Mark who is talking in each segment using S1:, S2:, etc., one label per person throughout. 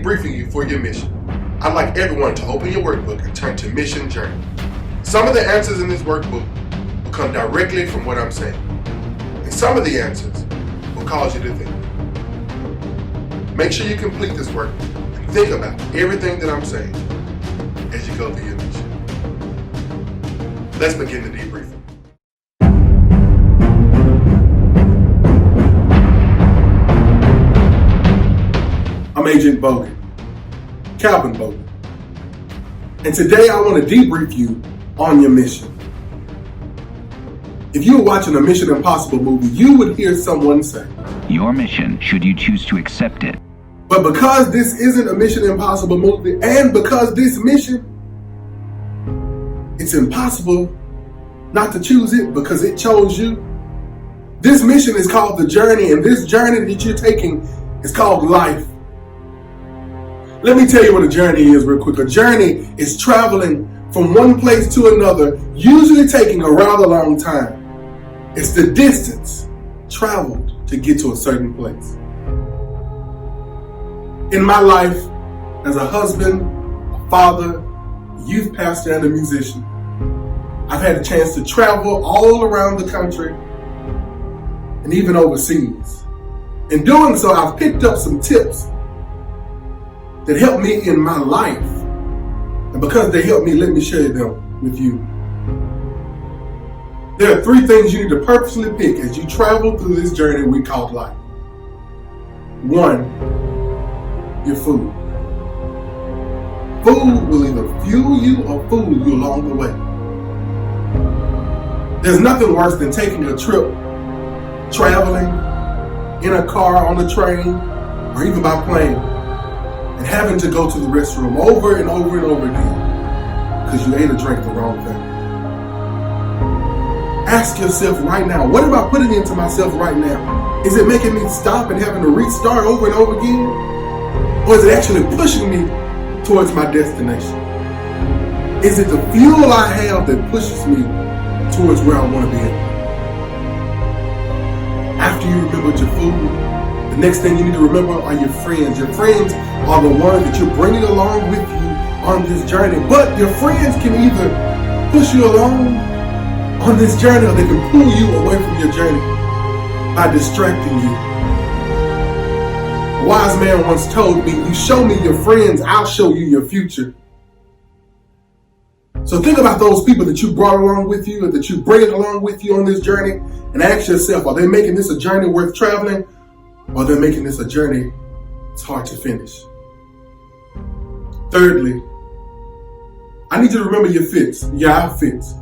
S1: debriefing you for your mission. I'd like everyone to open your workbook and turn to Mission Journey. Some of the answers in this workbook will come directly from what I'm saying, and some of the answers will cause you to think. Make sure you complete this workbook and think about everything that I'm saying as you go through your mission. Let's begin the debriefing. I'm Agent Bogan, Calvin Bogan, and today I want to debrief you on your mission. If you were watching a Mission Impossible movie, you would hear someone say,
S2: "Your mission, should you choose to accept it."
S1: But because this isn't a Mission Impossible movie, and because this mission, it's impossible not to choose it because it chose you. This mission is called the journey, and this journey that you're taking is called life. Let me tell you what a journey is real quick. A journey is traveling from one place to another, usually taking a rather long time. It's the distance traveled to get to a certain place. In my life, as a husband, a father, a youth pastor, and a musician, I've had a chance to travel all around the country and even overseas. In doing so, I've picked up some tips that helped me in my life. And because they helped me, let me share them with you. There are 3 things you need to purposely pick as you travel through this journey we call life. 1, your food. Food will either fuel you or fool you along the way. There's nothing worse than taking a trip, traveling in a car, on a train, or even by plane, and having to go to the restroom over and over and over again because you ate or drank the wrong thing. Ask yourself right now, what am I putting into myself right now? Is it making me stop and having to restart over and over again? Or is it actually pushing me towards my destination? Is it the fuel I have that pushes me towards where I want to be at? After you remembered your food, the next thing you need to remember are your friends. Your friends are the ones that you're bringing along with you on this journey. But your friends can either push you along on this journey or they can pull you away from your journey by distracting you. A wise man once told me, "You show me your friends, I'll show you your future." So think about those people that you brought along with you or that you bring along with you on this journey and ask yourself, are they making this a journey worth traveling? Or they're making this a journey it's hard to finish? Thirdly, I need you to remember your outfits.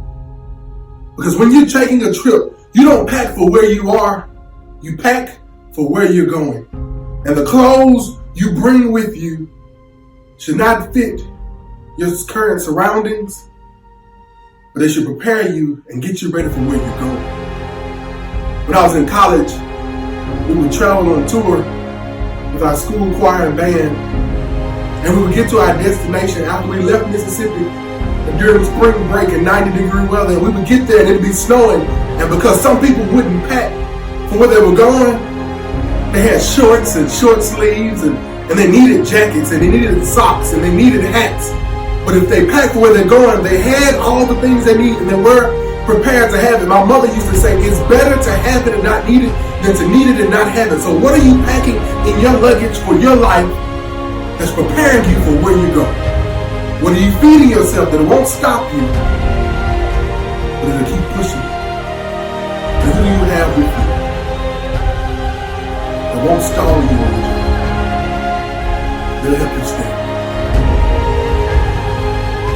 S1: Because when you're taking a trip, you don't pack for where you are, you pack for where you're going. And the clothes you bring with you should not fit your current surroundings, but they should prepare you and get you ready for where you're going. When I was in college, we would travel on tour with our school choir and band, and we would get to our destination after we left Mississippi during spring break in 90-degree weather, and we would get there and it'd be snowing, and because some people wouldn't pack for where they were going, they had shorts and short sleeves, and they needed jackets, and they needed socks, and they needed hats. But if they packed for where they're going, they had all the things they need, and they were prepared to have it. My mother used to say, it's better to have it and not need it than to need it and not have it. So what are you packing in your luggage for your life that's preparing you for where you go? What are you feeding yourself that it won't stop you, but it'll keep pushing you? And who do you have with you that won't stall you on the journey? They'll help you stay.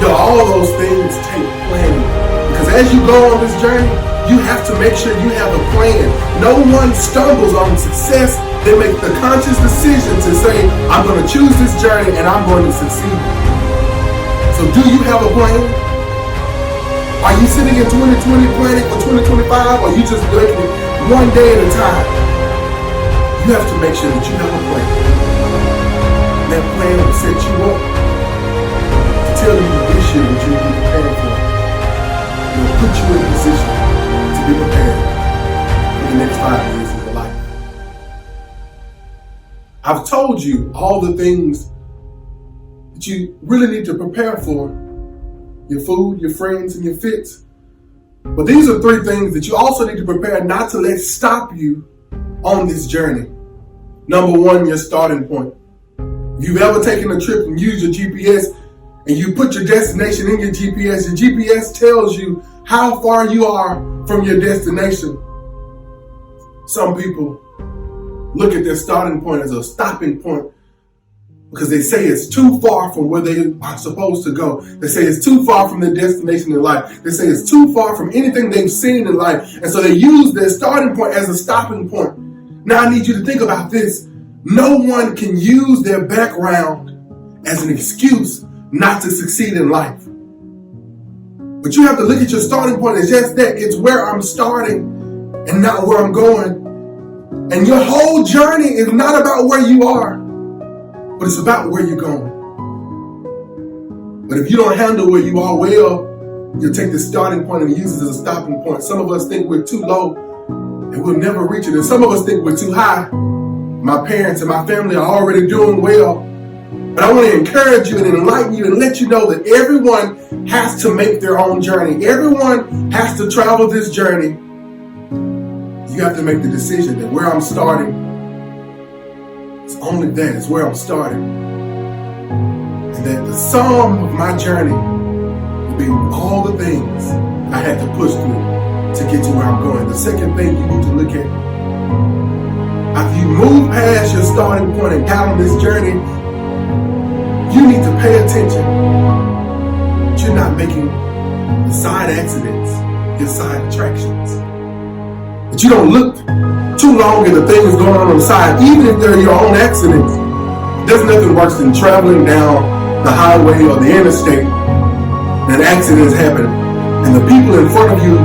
S1: All those things take planning, because as you go on this journey, you have to make sure you have a plan. No one stumbles on success. They make the conscious decision to say, I'm going to choose this journey and I'm going to succeed. So do you have a plan? Are you sitting in 2020 planning for 2025, or are you just making it one day at a time? You have to make sure that you have a plan. And that plan will set you up to tell you this year what you need to be prepared for. It will put you in a position to be prepared for the next 5 years of your life. I've told you all the things that you really need to prepare for: your food, your friends, and your fits. But these are 3 things that you also need to prepare not to let stop you on this journey. Number 1, your starting point. If you've ever taken a trip and used your GPS and you put your destination in your GPS tells you how far you are from your destination. Some people look at their starting point as a stopping point because they say it's too far from where they are supposed to go. They say it's too far from their destination in life. They say it's too far from anything they've seen in life. And so they use their starting point as a stopping point. Now I need you to think about this. No one can use their background as an excuse not to succeed in life. But you have to look at your starting point as just that. It's where I'm starting and not where I'm going. And your whole journey is not about where you are, but it's about where you're going. But if you don't handle where you are well, you'll take the starting point and use it as a stopping point. Some of us think we're too low and we'll never reach it. And some of us think we're too high. My parents and my family are already doing well. But I want to encourage you and enlighten you and let you know that everyone has to make their own journey. Everyone has to travel this journey. You have to make the decision that where I'm starting, it's only that, it's where I'm starting. And that the sum of my journey will be all the things I had to push through to get to where I'm going. The second thing you need to look at, after you move past your starting point and down this journey, you need to pay attention that you're not making the side accidents your side attractions. That you don't look too long at the things going on the side, even if they're your own accidents. There's nothing worse than traveling down the highway or the interstate and accidents happen. And the people in front of you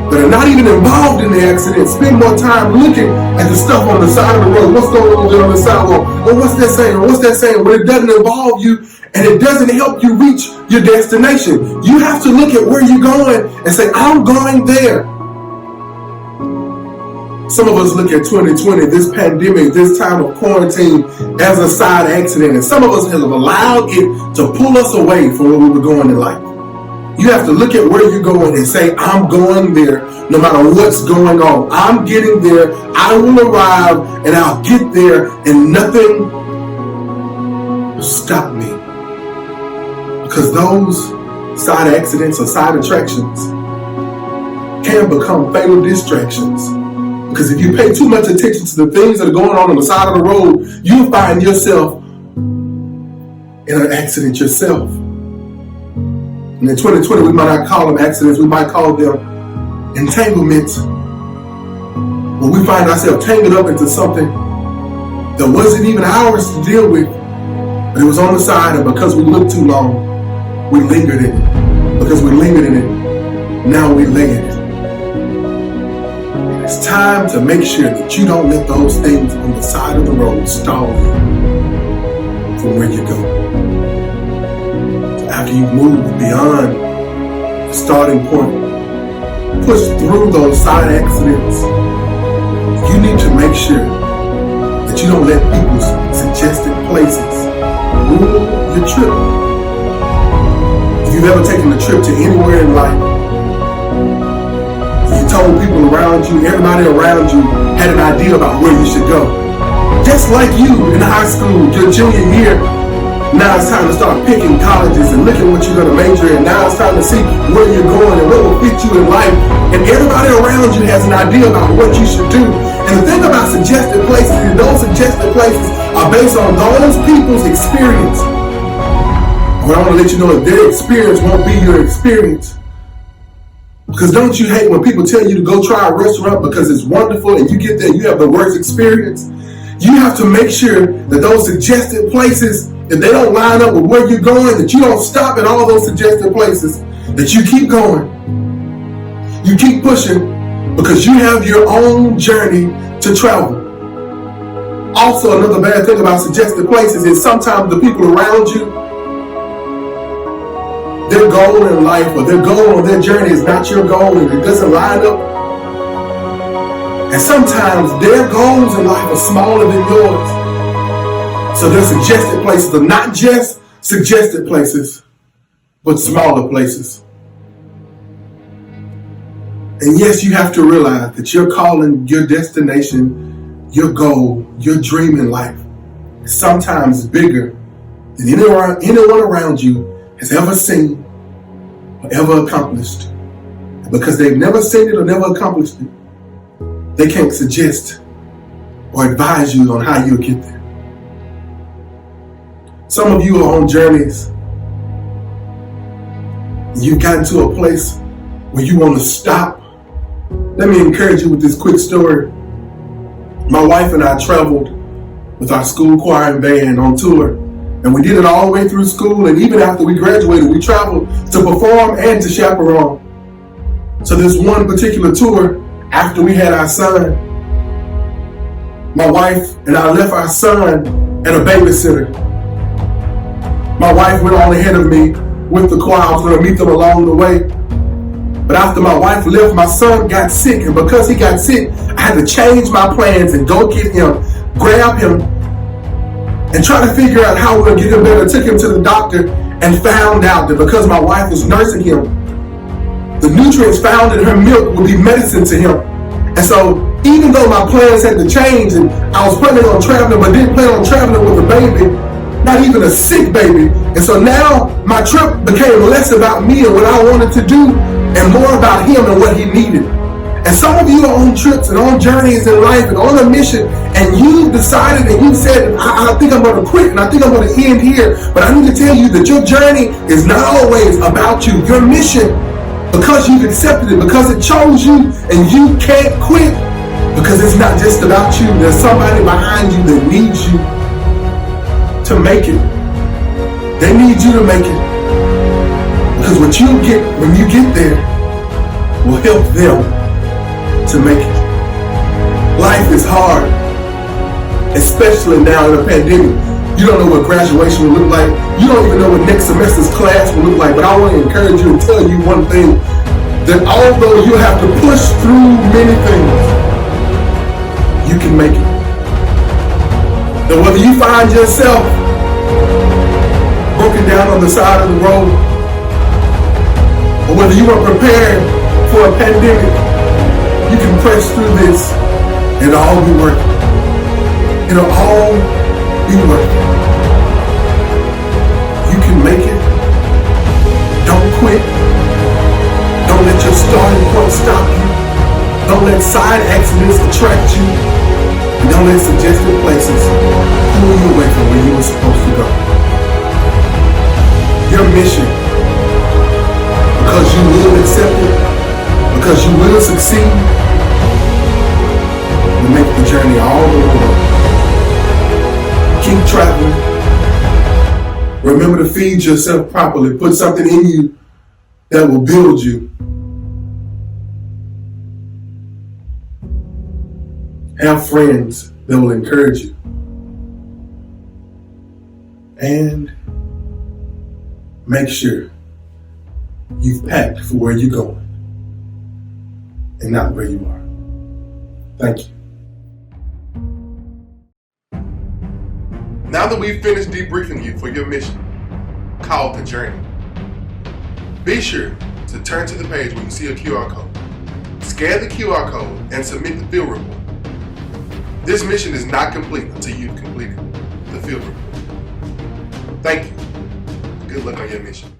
S1: that are not even involved in the accident spend more time looking at the stuff on the side of the road. What's going on there on the sidewalk? Or what's that saying? Or what's that saying? When it doesn't involve you and it doesn't help you reach your destination. You have to look at where you're going and say, I'm going there. Some of us look at 2020, this pandemic, this time of quarantine, as a side accident. And some of us have allowed it to pull us away from where we were going in life. You have to look at where you're going and say, I'm going there no matter what's going on. I'm getting there. I will arrive and I'll get there and nothing will stop me. Because those side accidents or side attractions can become fatal distractions. Because if you pay too much attention to the things that are going on the side of the road, you'll find yourself in an accident yourself. And in 2020, we might not call them accidents, we might call them entanglements. When we find ourselves tangled up into something that wasn't even ours to deal with, but it was on the side, and because we looked too long, we lingered in it. Because we lingered in it, now we lay in it. And it's time to make sure that you don't let those things on the side of the road stall you from where you go. After you move beyond the starting point, push through those side accidents, you need to make sure that you don't let people's suggested places rule your trip. If you've ever taken a trip to anywhere in life, you told people around you, everybody around you had an idea about where you should go. Just like you in high school, your junior year, now it's time to start picking colleges and looking what you're going to major in. Now it's time to see where you're going and what will fit you in life. And everybody around you has an idea about what you should do. And the thing about suggested places is those suggested places are based on those people's experience. But I want to let you know that their experience won't be your experience. Because don't you hate when people tell you to go try a restaurant because it's wonderful and you get there and you have the worst experience? You have to make sure that those suggested places, if they don't line up with where you're going, that you don't stop at all those suggested places, that you keep going. You keep pushing because you have your own journey to travel. Also, another bad thing about suggested places is sometimes the people around you, their goal in life or their goal on their journey is not your goal and it doesn't line up. And sometimes their goals in life are smaller than yours. So their suggested places are not just suggested places, but smaller places. And yes, you have to realize that your calling, your destination, your goal, your dream in life is sometimes bigger than anyone around you has ever seen or ever accomplished. And because they've never seen it or never accomplished it, they can't suggest or advise you on how you'll get there. Some of you are on journeys and you've gotten to a place where you want to stop. Let me encourage you with this quick story. My wife and I traveled with our school choir and band on tour, and we did it all the way through school, and even after we graduated, we traveled to perform and to chaperone. So this one particular tour, after we had our son, my wife and I left our son at a babysitter. My wife went on ahead of me with the choir. I was going to meet them along the way. But after my wife left, my son got sick. And because he got sick, I had to change my plans and go get him, grab him, and try to figure out how we're going to get him better. Took him to the doctor and found out that because my wife was nursing him, the nutrients found in her milk would be medicine to him. And so even though my plans had to change and I was planning on traveling, but didn't plan on traveling with a baby, not even a sick baby. And so now my trip became less about me and what I wanted to do and more about him and what he needed. And some of you are on trips and on journeys in life and on a mission, and you decided and you said, I think I'm going to quit and I think I'm going to end here. But I need to tell you that your journey is not always about you. Your mission, because you've accepted it, because it chose you, and you can't quit because it's not just about you. There's somebody behind you that needs you to make it. They need you to make it. Because what you get when you get there will help them to make it. Life is hard, especially now in a pandemic. You don't know what graduation will look like. You don't even know what next semester's class will look like. But I want to encourage you and tell you one thing, that although you have to push through many things, you can make it. That whether you find yourself broken down on the side of the road, or whether you are prepared for a pandemic, you can press through this and it'll all be worth it. It'll all be worth it. You can make it. Don't quit. Don't let your starting point stop you. Don't let side accidents attract you. And don't let suggested places pull you away from where you were supposed to go. Your mission, because you will accept it, because you will succeed, will make the journey all the way. Keep traveling. Remember to feed yourself properly. Put something in you that will build you. Have friends that will encourage you. And make sure you've packed for where you're going and not where you are. Thank you. Now that we've finished debriefing you for your mission, called The Journey, be sure to turn to the page where you see a QR code. Scan the QR code and submit the field report. This mission is not complete until you've completed the field report. Thank you. Good luck on your mission.